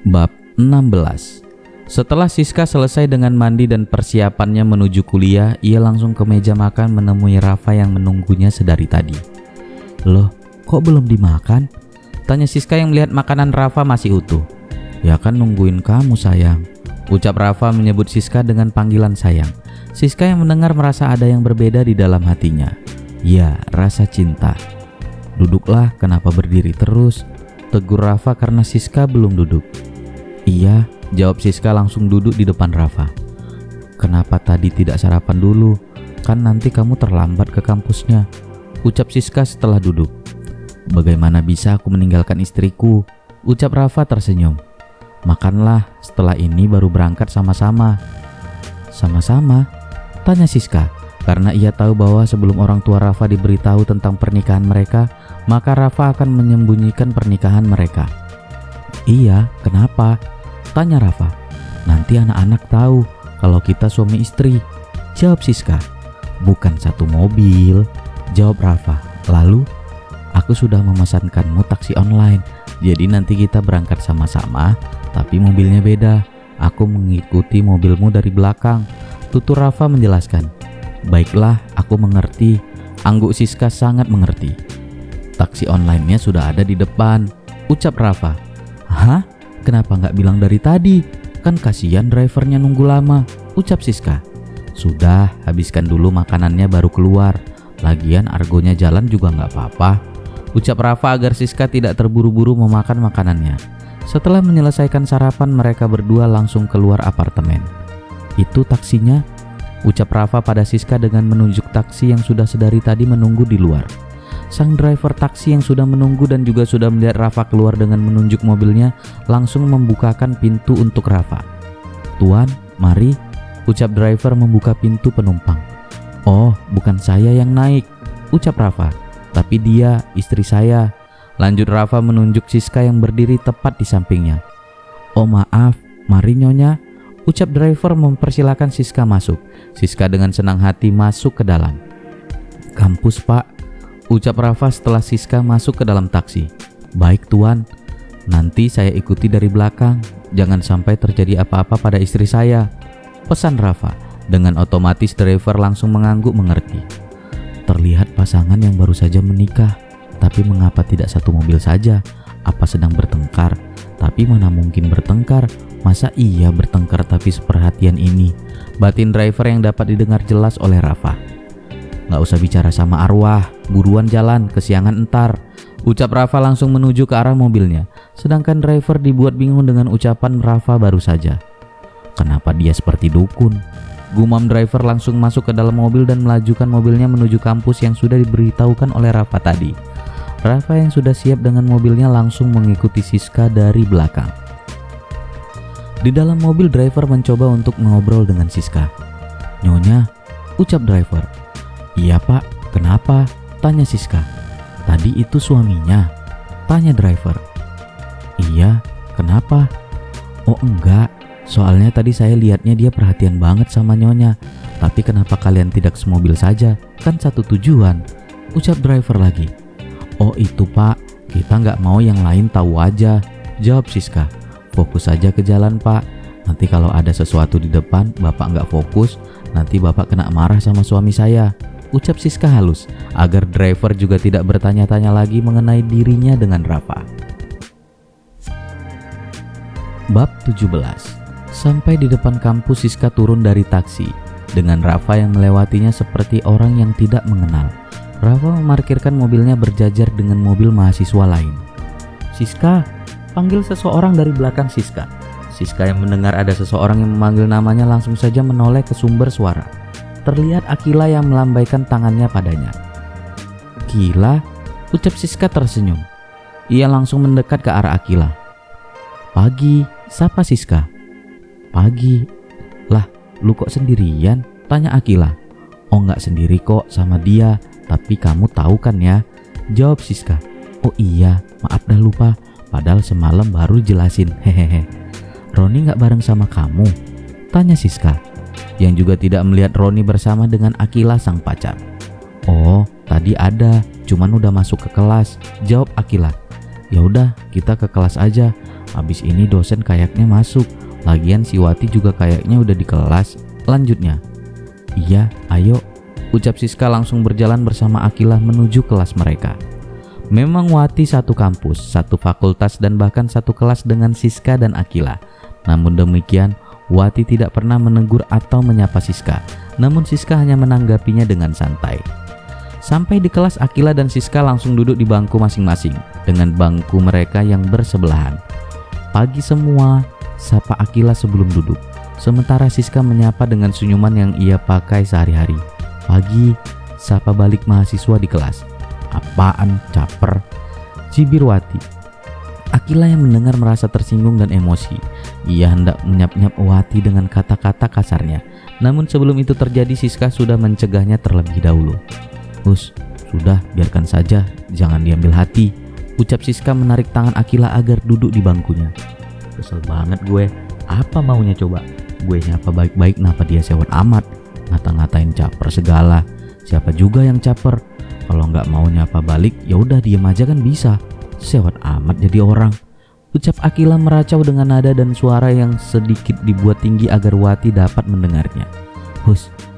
Bab 16. Setelah Siska selesai dengan mandi dan persiapannya menuju kuliah, ia langsung ke meja makan menemui Rafa yang menunggunya sedari tadi. "Loh, kok belum dimakan?" tanya Siska yang melihat makanan Rafa masih utuh. "Ya kan nungguin kamu sayang," ucap Rafa menyebut Siska dengan panggilan sayang. Siska yang mendengar merasa ada yang berbeda di dalam hatinya. Ya, rasa cinta. "Duduklah, kenapa berdiri terus?" tegur Rafa karena Siska belum duduk. "Iya," jawab Siska langsung duduk di depan Rafa. "Kenapa tadi tidak sarapan dulu? Kan nanti kamu terlambat ke kampusnya," ucap Siska setelah duduk. "Bagaimana bisa aku meninggalkan istriku?" ucap Rafa tersenyum. "Makanlah, setelah ini baru berangkat sama-sama." "Sama-sama?" tanya Siska, karena ia tahu bahwa sebelum orang tua Rafa diberitahu tentang pernikahan mereka, maka Rafa akan menyembunyikan pernikahan mereka. "Iya, kenapa?" tanya Rafa. "Nanti anak-anak tahu kalau kita suami istri," jawab Siska. "Bukan satu mobil," jawab Rafa. "Lalu, aku sudah memesankanmu taksi online, jadi nanti kita berangkat sama-sama, tapi mobilnya beda. Aku mengikuti mobilmu dari belakang," tutur Rafa menjelaskan. "Baiklah, aku mengerti," angguk Siska sangat mengerti. "Taksi online-nya sudah ada di depan," ucap Rafa. "Hah? Kenapa nggak bilang dari tadi? Kan kasihan drivernya nunggu lama," ucap Siska. "Sudah, habiskan dulu makanannya baru keluar. Lagian argonya jalan juga nggak apa-apa," ucap Rafa agar Siska tidak terburu-buru memakan makanannya. Setelah menyelesaikan sarapan, mereka berdua langsung keluar apartemen. "Itu taksinya," ucap Rafa pada Siska dengan menunjuk taksi yang sudah sedari tadi menunggu di luar. Sang driver taksi yang sudah menunggu dan juga sudah melihat Rafa keluar dengan menunjuk mobilnya langsung membukakan pintu untuk Rafa. "Tuan, mari," ucap driver membuka pintu penumpang. "Oh, bukan saya yang naik," ucap Rafa, "tapi dia, istri saya," lanjut Rafa menunjuk Siska yang berdiri tepat di sampingnya. "Oh maaf, mari Nyonya," ucap driver mempersilakan Siska masuk. Siska dengan senang hati masuk ke dalam. "Kampus Pak," ucap Rafa setelah Siska masuk ke dalam taksi. "Baik Tuan, nanti saya ikuti dari belakang. Jangan sampai terjadi apa-apa pada istri saya," pesan Rafa. Dengan otomatis driver langsung mengangguk mengerti. Terlihat pasangan yang baru saja menikah, tapi mengapa tidak satu mobil saja? Apa sedang bertengkar? Tapi mana mungkin bertengkar? Masa iya bertengkar tapi seperhatian ini? Batin driver yang dapat didengar jelas oleh Rafa. "Nggak usah bicara sama arwah, buruan jalan, kesiangan entar," ucap Rafa langsung menuju ke arah mobilnya. Sedangkan driver dibuat bingung dengan ucapan Rafa baru saja. Kenapa dia seperti dukun? Gumam driver langsung masuk ke dalam mobil dan melajukan mobilnya menuju kampus yang sudah diberitahukan oleh Rafa tadi. Rafa yang sudah siap dengan mobilnya langsung mengikuti Siska dari belakang. Di dalam mobil driver mencoba untuk mengobrol dengan Siska. "Nyonya," ucap driver. "Iya Pak, kenapa?" tanya Siska. "Tadi itu suaminya?" tanya driver. "Iya, kenapa?" "Oh enggak, soalnya tadi saya lihatnya dia perhatian banget sama Nyonya. Tapi kenapa kalian tidak semobil saja? Kan satu tujuan," ucap driver lagi. "Oh itu Pak, kita nggak mau yang lain tahu aja," jawab Siska. "Fokus saja ke jalan Pak, nanti kalau ada sesuatu di depan Bapak nggak fokus, nanti Bapak kena marah sama suami saya," ucap Siska halus, agar driver juga tidak bertanya-tanya lagi mengenai dirinya dengan Rafa. Bab 17. Sampai di depan kampus, Siska turun dari taksi dengan Rafa yang melewatinya seperti orang yang tidak mengenal. Rafa memarkirkan mobilnya berjajar dengan mobil mahasiswa lain. "Siska," panggil seseorang dari belakang Siska. Siska yang mendengar ada seseorang yang memanggil namanya langsung saja menoleh ke sumber suara. Terlihat Akila yang melambaikan tangannya padanya. "Akila?" ucap Siska tersenyum. Ia langsung mendekat ke arah Akila. "Pagi," sapa Siska. "Pagi. Lah, lu kok sendirian?" tanya Akila. "Oh nggak sendiri kok, sama dia. Tapi kamu tahu kan ya?" jawab Siska. "Oh iya, maaf dah lupa. Padahal semalam baru jelasin, hehehe." "Roni nggak bareng sama kamu?" tanya Siska, yang juga tidak melihat Roni bersama dengan Akila sang pacar. "Oh, tadi ada, cuman udah masuk ke kelas," jawab Akila. "Ya udah, kita ke kelas aja. Habis ini dosen kayaknya masuk. Lagian si Wati juga kayaknya udah di kelas. Lanjutnya. Iya, ayo, ucap Siska langsung berjalan bersama Akila menuju kelas mereka. Memang Wati satu kampus, satu fakultas dan bahkan satu kelas dengan Siska dan Akila. Namun demikian, Wati tidak pernah menegur atau menyapa Siska. Namun Siska hanya menanggapinya dengan santai. Sampai di kelas, Akila dan Siska langsung duduk di bangku masing-masing dengan bangku mereka yang bersebelahan. Pagi semua, sapa Akila sebelum duduk. Sementara Siska menyapa dengan senyuman yang ia pakai sehari-hari. Pagi, sapa balik mahasiswa di kelas. Apaan, caper, cibir Wati. Akila yang mendengar merasa tersinggung dan emosi. Ia hendak menyap-nyap Wati dengan kata-kata kasarnya. Namun sebelum itu terjadi, Siska sudah mencegahnya terlebih dahulu. Sudah, biarkan saja, jangan diambil hati, ucap Siska menarik tangan Akila agar duduk di bangkunya. Kesel banget gue, apa maunya coba? Gue nyapa baik-baik, kenapa dia sewot amat? Ngata-ngatain caper segala. Siapa juga yang caper? Kalau nggak mau nyapa balik, ya udah diem aja kan bisa. Sewot amat jadi orang, ucap Akila meracau dengan nada dan suara yang sedikit dibuat tinggi agar Wati dapat mendengarnya.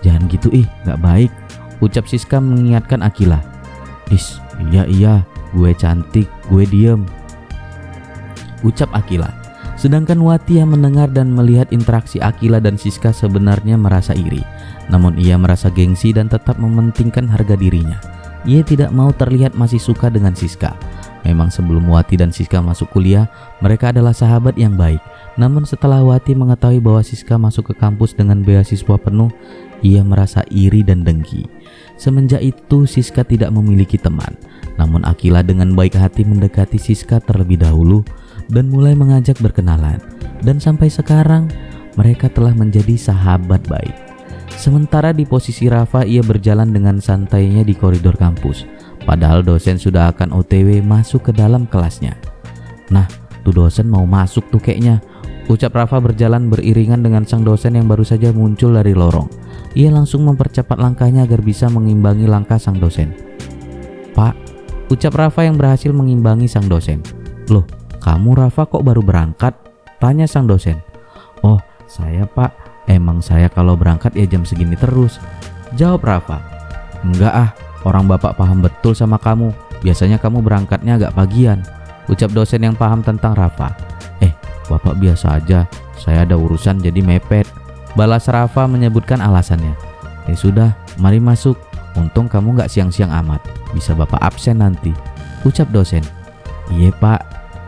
Jangan gitu nggak baik, ucap Siska mengingatkan Akila. Iya, gue cantik, gue diem, ucap Akila. Sedangkan Wati yang mendengar dan melihat interaksi Akila dan Siska sebenarnya merasa iri. Namun ia merasa gengsi dan tetap mementingkan harga dirinya. Ia tidak mau terlihat masih suka dengan Siska. Memang sebelum Wati dan Siska masuk kuliah, mereka adalah sahabat yang baik. Namun setelah Wati mengetahui bahwa Siska masuk ke kampus dengan beasiswa penuh, ia merasa iri dan dengki. Semenjak itu Siska tidak memiliki teman. Namun Akila dengan baik hati mendekati Siska terlebih dahulu dan mulai mengajak berkenalan. Dan sampai sekarang mereka telah menjadi sahabat baik. Sementara di posisi Rafa, ia berjalan dengan santainya di koridor kampus. Padahal dosen sudah akan OTW masuk ke dalam kelasnya. Nah, tuh dosen mau masuk tuh kayaknya, ucap Rafa berjalan beriringan dengan sang dosen yang baru saja muncul dari lorong. Ia langsung mempercepat langkahnya agar bisa mengimbangi langkah sang dosen. Pak, ucap Rafa yang berhasil mengimbangi sang dosen. Loh, kamu Rafa kok baru berangkat? Tanya sang dosen. Oh, saya Pak, emang saya kalau berangkat ya jam segini terus, jawab Rafa. Enggak orang bapak paham betul sama kamu. Biasanya kamu berangkatnya agak pagian, ucap dosen yang paham tentang Rafa. Bapak biasa aja, saya ada urusan jadi mepet, balas Rafa menyebutkan alasannya. Sudah, mari masuk. Untung kamu gak siang-siang amat, bisa bapak absen nanti, ucap dosen. Iya Pak,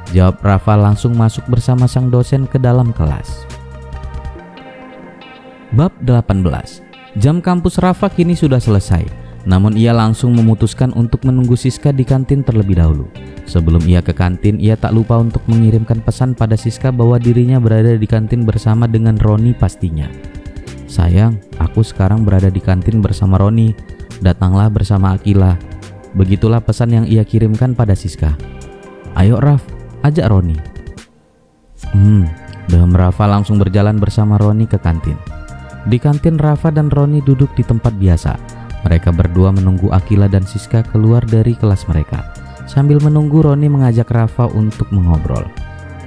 jawab Rafa langsung masuk bersama sang dosen ke dalam kelas. Bab 18. Jam kampus Rafa kini sudah selesai. Namun ia langsung memutuskan untuk menunggu Siska di kantin terlebih dahulu. Sebelum ia ke kantin, ia tak lupa untuk mengirimkan pesan pada Siska bahwa dirinya berada di kantin bersama dengan Roni pastinya. Sayang, aku sekarang berada di kantin bersama Roni. Datanglah bersama Akila. Begitulah pesan yang ia kirimkan pada Siska. Ayo Raf, ajak Roni. Rafa langsung berjalan bersama Roni ke kantin. Di kantin, Rafa dan Roni duduk di tempat biasa. Mereka berdua menunggu Akila dan Siska keluar dari kelas mereka. Sambil menunggu, Roni mengajak Rafa untuk mengobrol.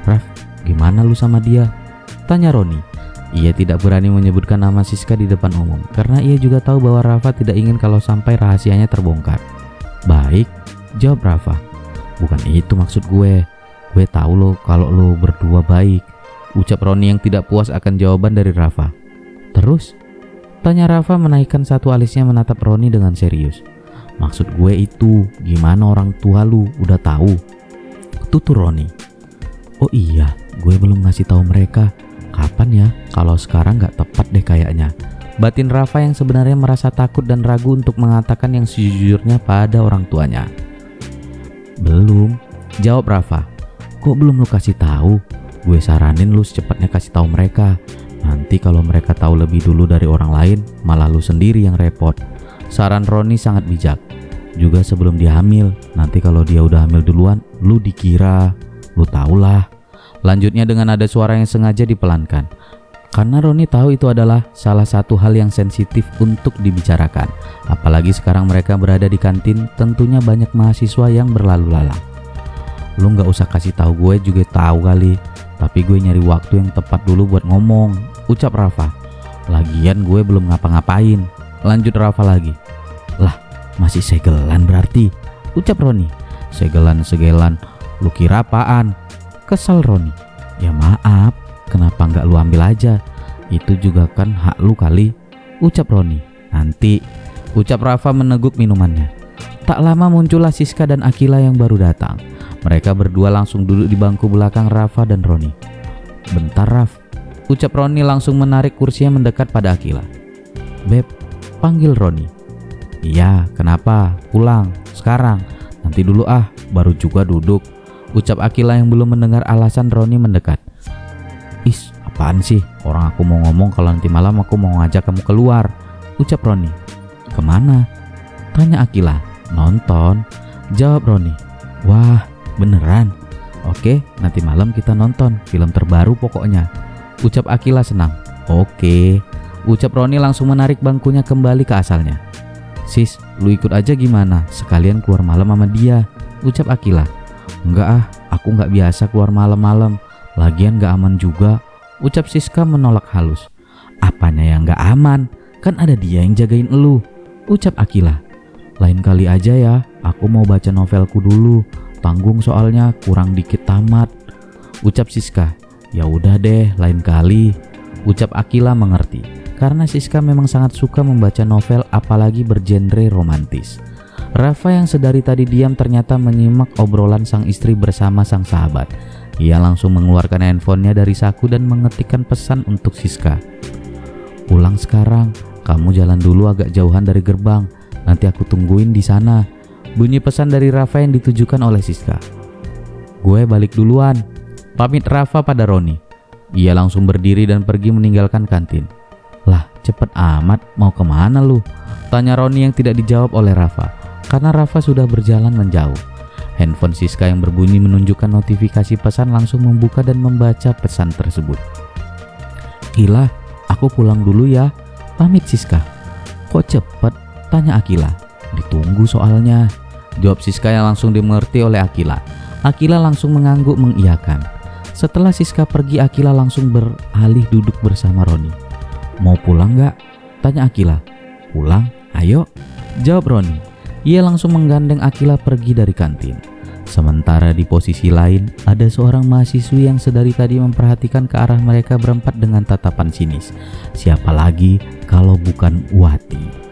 Raf, gimana lu sama dia? Tanya Roni. Ia tidak berani menyebutkan nama Siska di depan umum karena ia juga tahu bahwa Rafa tidak ingin kalau sampai rahasianya terbongkar. Baik, jawab Rafa. Bukan itu maksud gue. Gue tahu lo kalau lo berdua baik, ucap Roni yang tidak puas akan jawaban dari Rafa. Terus? Tanya Rafa menaikkan satu alisnya menatap Roni dengan serius. Maksud gue itu, gimana orang tua lu udah tahu? Tutur Roni. Oh iya, gue belum ngasih tahu mereka. Kapan ya? Kalau sekarang gak tepat deh kayaknya. Batin Rafa yang sebenarnya merasa takut dan ragu untuk mengatakan yang sejujurnya pada orang tuanya. Belum, jawab Rafa. Kok belum lu kasih tahu? Gue saranin lu secepatnya kasih tahu mereka. Nanti kalau mereka tahu lebih dulu dari orang lain, malah lu sendiri yang repot. Saran Roni sangat bijak. Juga sebelum dia hamil, nanti kalau dia udah hamil duluan, lu dikira, lu tahulah. Lanjutnya dengan ada suara yang sengaja dipelankan. Karena Roni tahu itu adalah salah satu hal yang sensitif untuk dibicarakan. Apalagi sekarang mereka berada di kantin, tentunya banyak mahasiswa yang berlalu lalang. Lu gak usah kasih tahu, gue juga tahu kali. Tapi gue nyari waktu yang tepat dulu buat ngomong, ucap Rafa. Lagian gue belum ngapa-ngapain, lanjut Rafa lagi. Lah, masih segelan berarti, ucap Roni. Segelan, lu kira apaan? Kesal Roni. Ya maaf, kenapa nggak lu ambil aja? Itu juga kan hak lu kali, ucap Roni. Nanti, ucap Rafa meneguk minumannya. Tak lama muncullah Siska dan Akila yang baru datang. Mereka berdua langsung duduk di bangku belakang Rafa dan Roni. Bentar Raf, ucap Roni langsung menarik kursinya mendekat pada Akila. Beb, panggil Roni. Iya, kenapa? Pulang, sekarang. Nanti dulu ah, baru juga duduk, ucap Akila yang belum mendengar alasan Roni mendekat. Is, apaan sih? Orang aku mau ngomong kalau nanti malam aku mau ngajak kamu keluar, ucap Roni. Kemana? Tanya Akila. Nonton, jawab Roni. Wah, beneran? Oke, nanti malam kita nonton film terbaru pokoknya, ucap Akila senang. Oke, ucap Roni langsung menarik bangkunya kembali ke asalnya. Sis, lu ikut aja gimana? Sekalian keluar malam sama dia, ucap Akila. Enggak ah, aku nggak biasa keluar malam-malam. Lagian nggak aman juga, ucap Siska menolak halus. Apanya yang nggak aman? Kan ada dia yang jagain elu, ucap Akila. Lain kali aja ya, aku mau baca novelku dulu. Tanggung soalnya, kurang dikit tamat, ucap Siska. Ya udah deh, lain kali, ucap Akila mengerti. Karena Siska memang sangat suka membaca novel apalagi bergenre romantis. Rafa yang sedari tadi diam ternyata menyimak obrolan sang istri bersama sang sahabat. Ia langsung mengeluarkan handphonenya dari saku dan mengetikkan pesan untuk Siska. Pulang sekarang, kamu jalan dulu agak jauhan dari gerbang. Nanti aku tungguin di sana, bunyi pesan dari Rafa yang ditujukan oleh Siska. Gue balik duluan, pamit Rafa pada Roni. Ia langsung berdiri dan pergi meninggalkan kantin. Lah, cepet amat, mau kemana lu? Tanya Roni yang tidak dijawab oleh Rafa, karena Rafa sudah berjalan menjauh. Handphone Siska yang berbunyi menunjukkan notifikasi pesan langsung membuka dan membaca pesan tersebut. Akila, aku pulang dulu ya, pamit Siska. Kok cepet? Tanya Akila. Ditunggu soalnya, jawab Siska yang langsung dimengerti oleh Akila. Akila langsung mengangguk mengiyakan. Setelah Siska pergi, Akila langsung beralih duduk bersama Roni. Mau pulang gak? Tanya Akila. Pulang? Ayo, jawab Roni. Ia langsung menggandeng Akila pergi dari kantin. Sementara di posisi lain, ada seorang mahasiswi yang sedari tadi memperhatikan ke arah mereka berempat dengan tatapan sinis. Siapa lagi kalau bukan Wati.